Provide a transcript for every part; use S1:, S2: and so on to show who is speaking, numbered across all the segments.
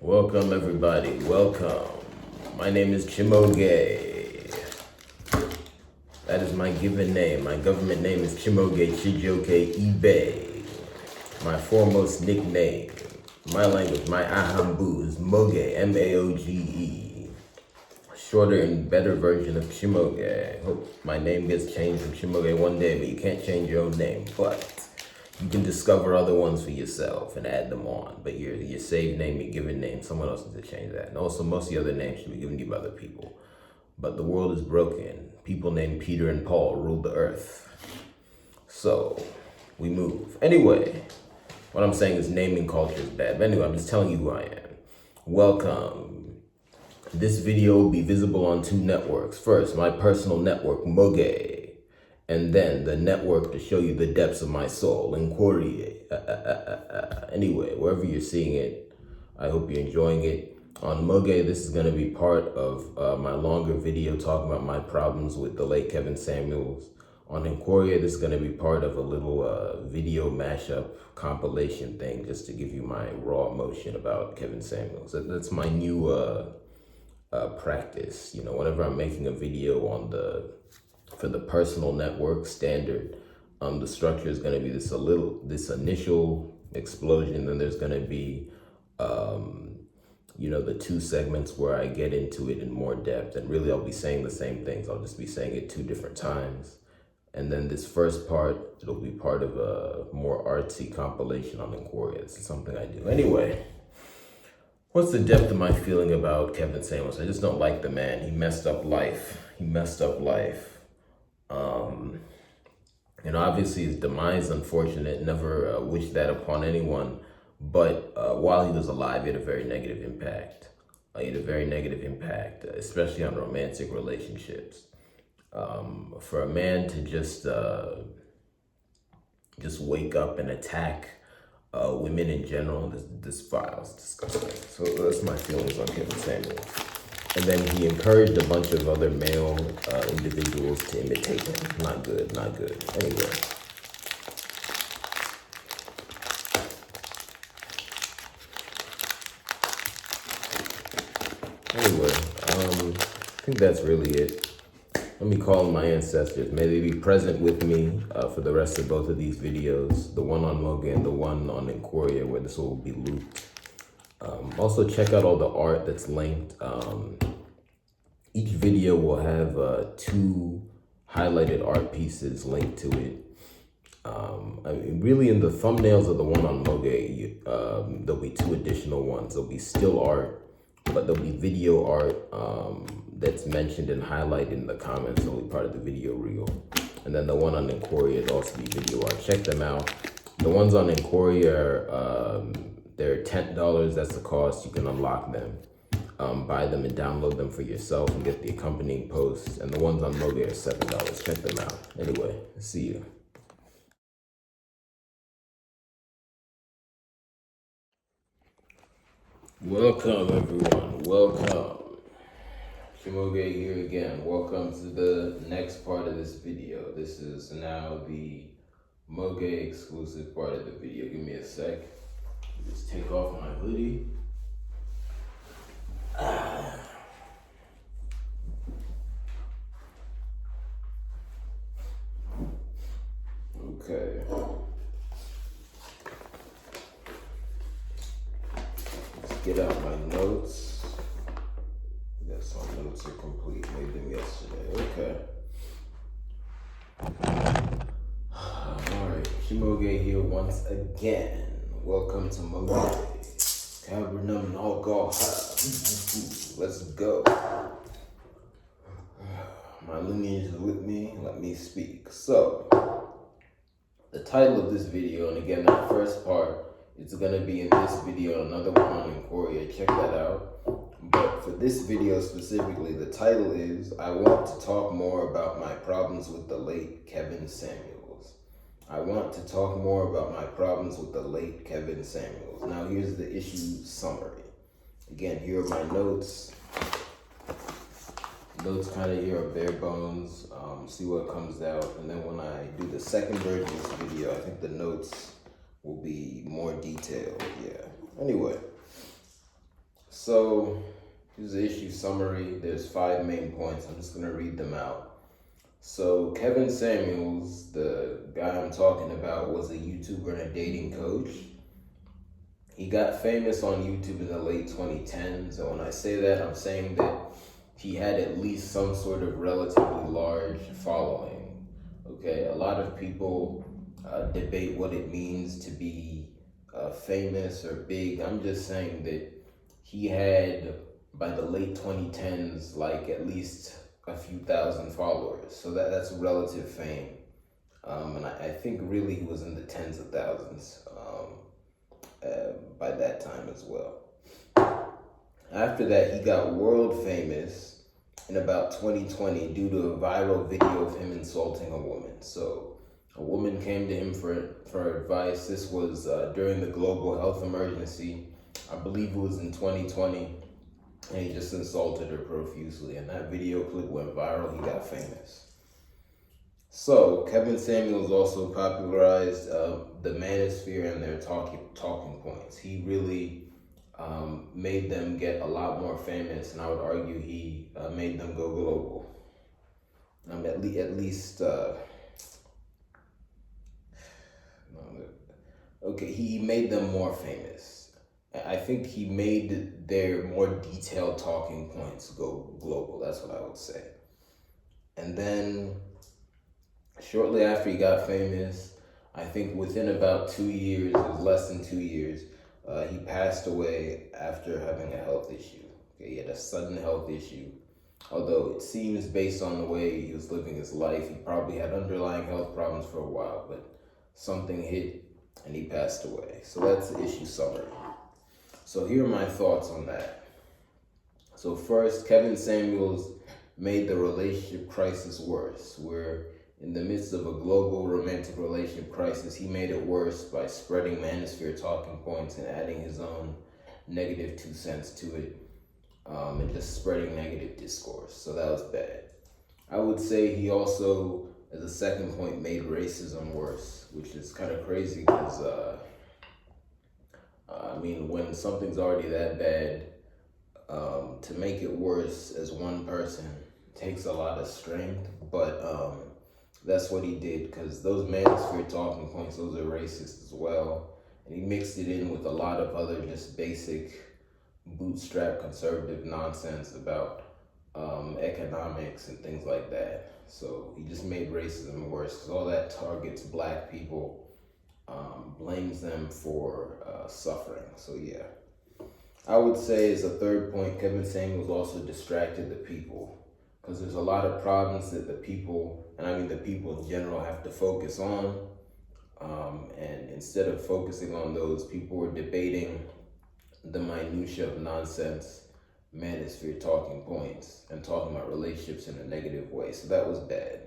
S1: Welcome everybody, welcome. My name is CHIMAOGE. That is my given name. My government name is CHIMAOGE Chijioke Ibe. My foremost nickname, my language, my ahambu is Moge, M-A-O-G-E. Shorter and better version of CHIMAOGE. Hope my name gets changed from CHIMAOGE one day, but you can't change your own name. But you can discover other ones for yourself and add them on. But your saved name, your given name, someone else needs to change that. And also, most of the other names should be given to you by other people. But the world is broken. People named Peter and Paul ruled the earth. So, we move. Anyway, what I'm saying is naming culture is bad. But anyway, I'm just telling you who I am. Welcome. This video will be visible on 2 networks. First, my personal network, Moge. And then the network to show you the depths of my soul, NkwoOrie. Anyway, wherever you're seeing it, I hope you're enjoying it. On Moge, this is going to be part of my longer video talking about my problems with the late Kevin Samuels. On NkwoOrie, this is going to be part of a little video mashup compilation thing, just to give you my raw emotion about Kevin Samuels. That's my new practice. You know, whenever I'm making a video on for the personal network standard, the structure is going to be this initial explosion, then there's going to be you know, the 2 segments where I get into it in more depth, and really I'll be saying the same things, I'll just be saying it 2 different times. And then this first part, it'll be part of a more artsy compilation on NkwoOrie. This is something I do. Anyway, what's the depth of my feeling about Kevin Samuels? I just don't like the man. He messed up life. You know, obviously his demise, unfortunate, never wish that upon anyone. But while he was alive, he had a very negative impact. Especially on romantic relationships. For a man to just wake up and attack women in general, this file is disgusting. So that's my feelings on Kevin Samuels. And then he encouraged a bunch of other male individuals to imitate him. Not good, not good. Anyway. I think that's really it. Let me call on my ancestors. May they be present with me for the rest of both of these videos. The one on Moge and the one on NkwoOrie, where this will be looped. Also, check out all the art that's linked. Each video will have 2 highlighted art pieces linked to it. I mean, really, in the thumbnails of the one on Moge, there'll be 2 additional ones. There'll be still art, but there'll be video art that's mentioned and highlighted in the comments. It'll be part of the video reel. And then the one on NkwoOrie will also be video art. Check them out. The ones on NkwoOrie are they're $10. That's the cost. You can unlock them, buy them and download them for yourself and get the accompanying posts. And the ones on Moge are $7. Check them out. Anyway, see you. Welcome everyone, welcome. CHIMAOGE here again. Welcome to the next part of this video. This is now the Moge exclusive part of the video. Give me a sec. Just take off my hoodie. Okay. Get out my notes. Yes, my notes are complete. Made them yesterday. Okay. Alright, CHIMAOGE here once again. Welcome to Moge. Cabernet and alcohol. Let's go. My lineage is with me. Let me speak. So, the title of this video, and again, that first part, it's gonna be in this video, another one on NkwoOrie. Check that out. But for this video specifically, the title is, I want to talk more about my problems with the late Kevin Samuels. I want to talk more about my problems with the late Kevin Samuels. Now here's the issue summary. Again, here are my notes. Notes kind of here are bare bones. See what comes out. And then when I do the second version of this video, I think the notes will be more detailed. Yeah. Anyway, So here's the issue summary. There's 5 main points. I'm just gonna read them out. So Kevin Samuels, the guy I'm talking about, was a YouTuber and a dating coach. He got famous on YouTube in the late 2010s. And when I say that, I'm saying that he had at least some sort of relatively large following. Okay, a lot of people debate what it means to be famous or big. I'm just saying that he had, by the late 2010s, like at least a few thousand followers. So that's relative fame. And I think really he was in the tens of thousands by that time as well. After that, he got world famous in about 2020 due to a viral video of him insulting a woman. So a woman came to him for advice. This was during the global health emergency. I believe it was in 2020. And he just insulted her profusely. And that video clip went viral. He got famous. So Kevin Samuels also popularized the Manosphere and their talking points. He really made them get a lot more famous, and I would argue he made them go global. Okay, he made them more famous. I think he made their more detailed talking points go global. That's what I would say. And then shortly after he got famous, I think within about 2 years, it was less than 2 years, he passed away after having a health issue. Okay, he had a sudden health issue. Although it seems based on the way he was living his life, he probably had underlying health problems for a while, but something hit and he passed away. So that's the issue summary. So here are my thoughts on that. So first, Kevin Samuels made the relationship crisis worse, where in the midst of a global romantic relationship crisis, he made it worse by spreading Manosphere talking points and adding his own negative 2 cents to it, and just spreading negative discourse. So that was bad. I would say he also, as a second point, made racism worse, which is kind of crazy because, when something's already that bad, to make it worse as one person takes a lot of strength, but that's what he did, because those Manosphere talking points, those are racist as well. And he mixed it in with a lot of other just basic bootstrap conservative nonsense about economics and things like that. So he just made racism worse, because all that targets black people, blames them for suffering. So yeah. I would say as a third point, Kevin Samuels also distracted the people, because there's a lot of problems that the people, and I mean the people in general, have to focus on. And instead of focusing on those, people were debating the minutia of nonsense, Manosphere talking points, and talking about relationships in a negative way. So that was bad.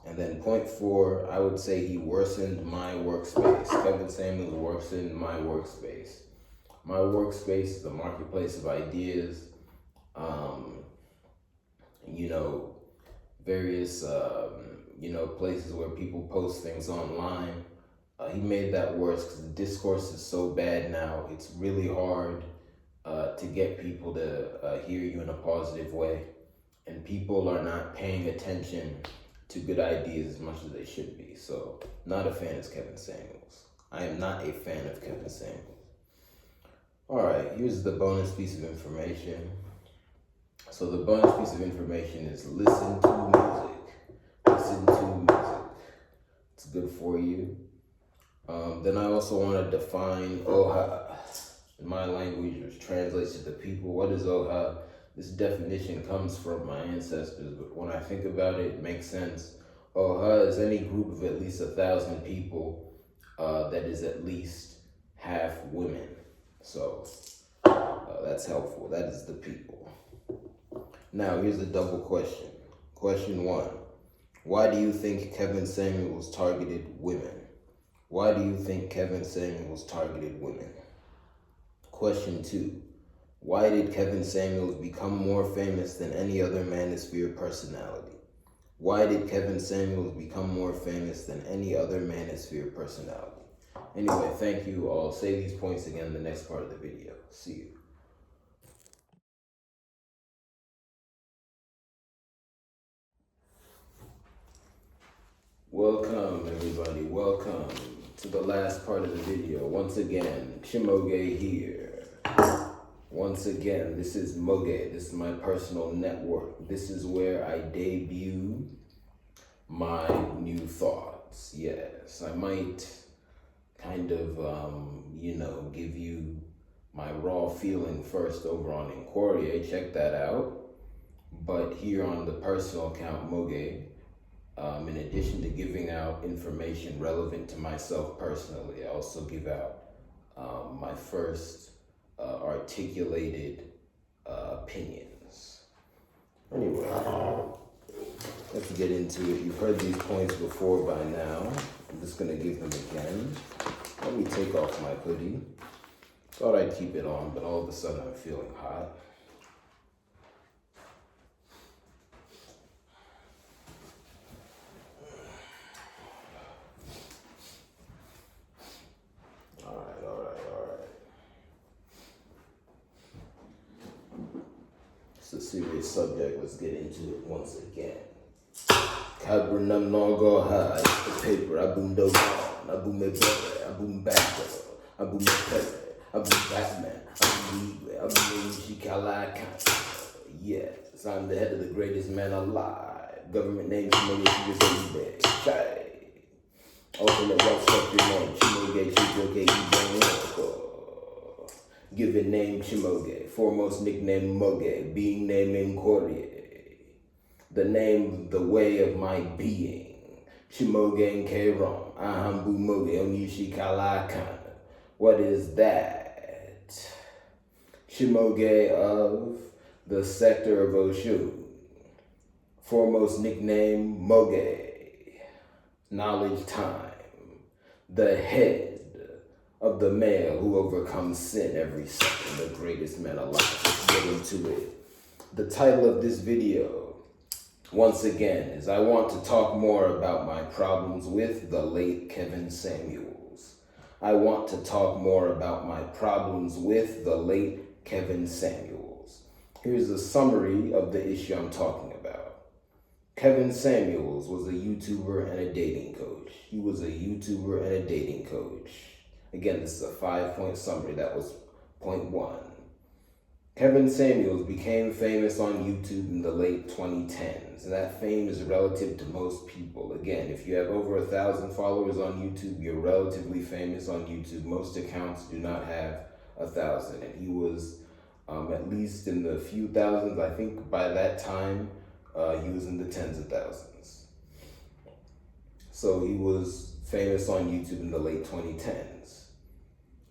S1: And then point 4, I would say he worsened my workspace. Kevin Samuels worsened my workspace. My workspace is the marketplace of ideas. Various places where people post things online. He made that worse because the discourse is so bad now. It's really hard to get people to hear you in a positive way, and people are not paying attention to good ideas as much as they should be. So, not a fan of Kevin Samuels. I am not a fan of Kevin Samuels. All right, here's the bonus piece of information. So the bonus piece of information is listen to music. Listen to music. It's good for you. Then I also want to define Oha in my language, which translates to the people. What is Oha? This definition comes from my ancestors, but when I think about it, it makes sense. Oha is any group of at least 1,000 people that is at least half women. So that's helpful. That is the people. Now, here's a double question. Question 1. Why do you think Kevin Samuels targeted women? Why do you think Kevin Samuels targeted women? Question 2. Why did Kevin Samuels become more famous than any other Manosphere personality? Why did Kevin Samuels become more famous than any other Manosphere personality? Anyway, thank you. I'll say these points again in the next part of the video. See you. Welcome everybody, welcome to the last part of the video. Once again, CHIMAOGE here. Once again, this is Moge, this is my personal network. This is where I debut my new thoughts. Yes, I might kind of, give you my raw feeling first over on NkwoOrie, check that out. But here on the personal account, Moge, in addition to giving out information relevant to myself personally, I also give out my first articulated opinions. Anyway, let's get into it. You've heard these points before by now. I'm just gonna give them again. Let me take off my hoodie. Thought I'd keep it on, but all of a sudden I'm feeling hot. It's a serious subject. Let's get into it once again. Cabrinum no high, the paper, I boom those on, I boom my brother, I boom back, I boom my pepper, I boom Batman, I boom Libre, I boom Shikala. Yes, I'm the head of the greatest man alive. Government name is CHIMAOGE, Chai. Ultimate wealth structure name, CHIMAOGE, CHIMAOGE, given name CHIMAOGE, foremost nickname Moge, being name NkwoOrie. The name, the way of my being. CHIMAOGE NkwoOrie, Ahambu Moge, Onishi Kalakana. What is that? CHIMAOGE of the sector of Oshun. Foremost nickname Moge. Knowledge time. The head of the male who overcomes sin every second, the greatest man alive. Let's get into it. The title of this video, once again, is I want to talk more about my problems with the late Kevin Samuels. I want to talk more about my problems with the late Kevin Samuels. Here's a summary of the issue I'm talking about. Kevin Samuels was a YouTuber and a dating coach. He was a YouTuber and a dating coach. Again, this is a 5-point summary. That was point 1. Kevin Samuels became famous on YouTube in the late 2010s, and that fame is relative to most people. Again, if you have over 1,000 followers on YouTube, you're relatively famous on YouTube. Most accounts do not have 1,000, and he was at least in the few thousands. I think by that time, he was in the tens of thousands. So he was famous on YouTube in the late 2010s.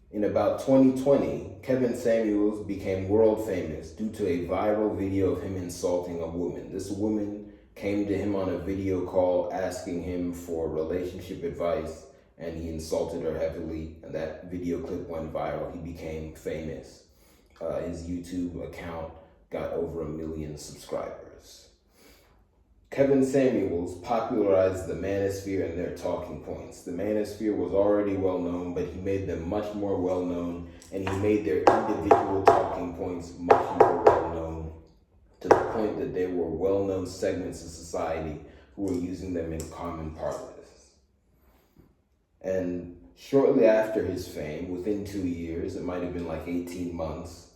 S1: In about 2020, Kevin Samuels became world famous due to a viral video of him insulting a woman. This woman came to him on a video call asking him for relationship advice, and he insulted her heavily, and that video clip went viral. He became famous. His YouTube account got over 1 million subscribers. Kevin Samuels popularized the Manosphere and their talking points. The Manosphere was already well known, but he made them much more well known, and he made their individual talking points much more well known, to the point that there were well known segments of society who were using them in common parlance. And shortly after his fame, within 2 years, it might have been like 18 months,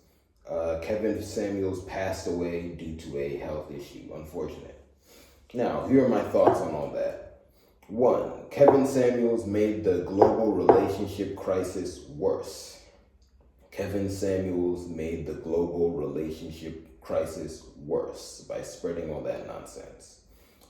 S1: Kevin Samuels passed away due to a health issue, unfortunate. Now, here are my thoughts on all that. 1, Kevin Samuels made the global relationship crisis worse. Kevin Samuels made the global relationship crisis worse by spreading all that nonsense.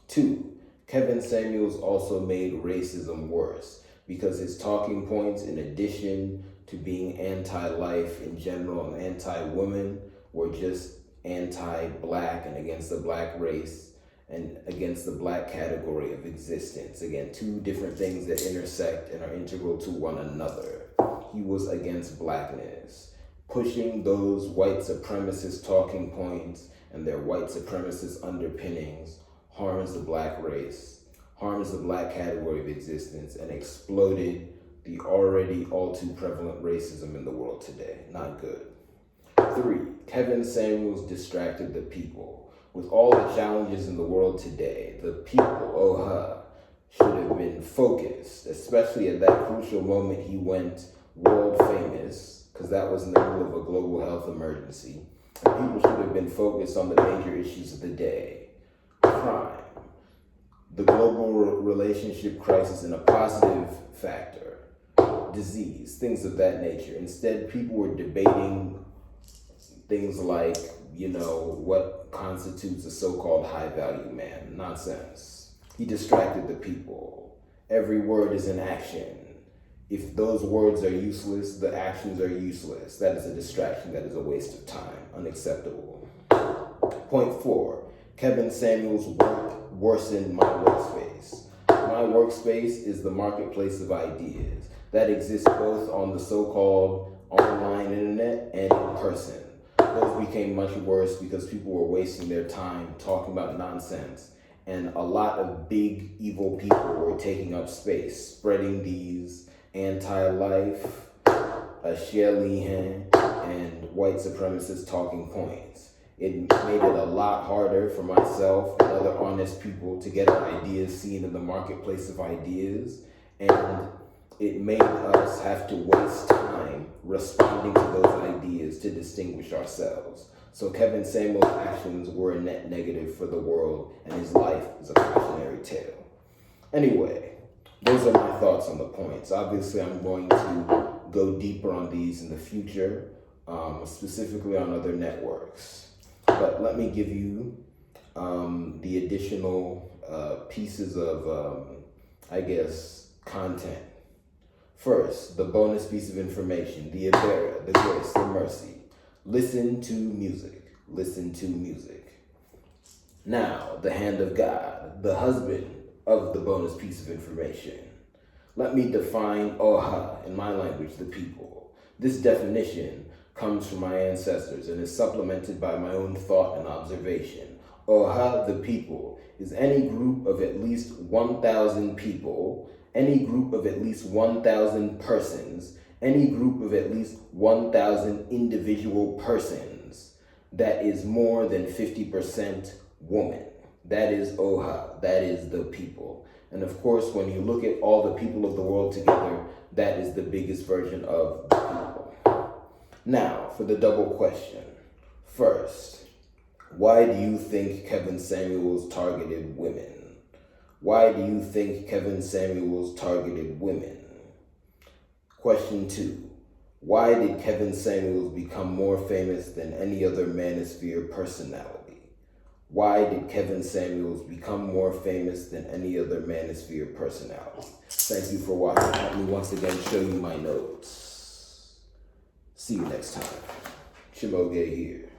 S1: 2, Kevin Samuels also made racism worse because his talking points, in addition to being anti-life in general and anti-women, were just anti-black and against the black race and against the black category of existence. Again, 2 different things that intersect and are integral to one another. He was against blackness, pushing those white supremacist talking points and their white supremacist underpinnings harms the black race, harms the black category of existence, and exploded the already all too prevalent racism in the world today. Not good. 3, Kevin Samuels distracted the people. With all the challenges in the world today, the people, should have been focused, especially at that crucial moment he went world famous, because that was in the middle of a global health emergency. And people should have been focused on the major issues of the day: crime, the global relationship crisis in a positive factor, disease, things of that nature. Instead, people were debating things like, what constitutes a so-called high-value man. Nonsense. He distracted the people. Every word is an action. If those words are useless, the actions are useless. That is a distraction. That is a waste of time. Unacceptable. Point 4. Kevin Samuels' work worsened my workspace. My workspace is the marketplace of ideas that exists both on the so-called online internet and in person. Those became much worse because people were wasting their time talking about nonsense, and a lot of big evil people were taking up space, spreading these anti-life, Shelley and white supremacist talking points. It made it a lot harder for myself and other honest people to get our ideas seen in the marketplace of ideas, and it made us have to waste time responding to those ideas to distinguish ourselves. So Kevin Samuel's actions were a net negative for the world, and his life is a cautionary tale. Anyway, those are my thoughts on the points. Obviously, I'm going to go deeper on these in the future, specifically on other networks. But let me give you the additional pieces of, content. First, the bonus piece of information, the Avera, the grace, the mercy. Listen to music. Listen to music. Now, the hand of God, the husband of the bonus piece of information. Let me define Oha in my language, the people. This definition comes from my ancestors and is supplemented by my own thought and observation. Oha, the people, is any group of at least 1,000 people, any group of at least 1,000 persons, any group of at least 1,000 individual persons that is more than 50% woman. That is Oha, that is the people. And of course, when you look at all the people of the world together, that is the biggest version of the people. Now, for the double question. First, why do you think Kevin Samuels targeted women? Why do you think Kevin Samuels targeted women? Question 2. Why did Kevin Samuels become more famous than any other Manosphere personality? Why did Kevin Samuels become more famous than any other Manosphere personality? Thank you for watching. Let me once again show you my notes. See you next time. CHIMAOGE here.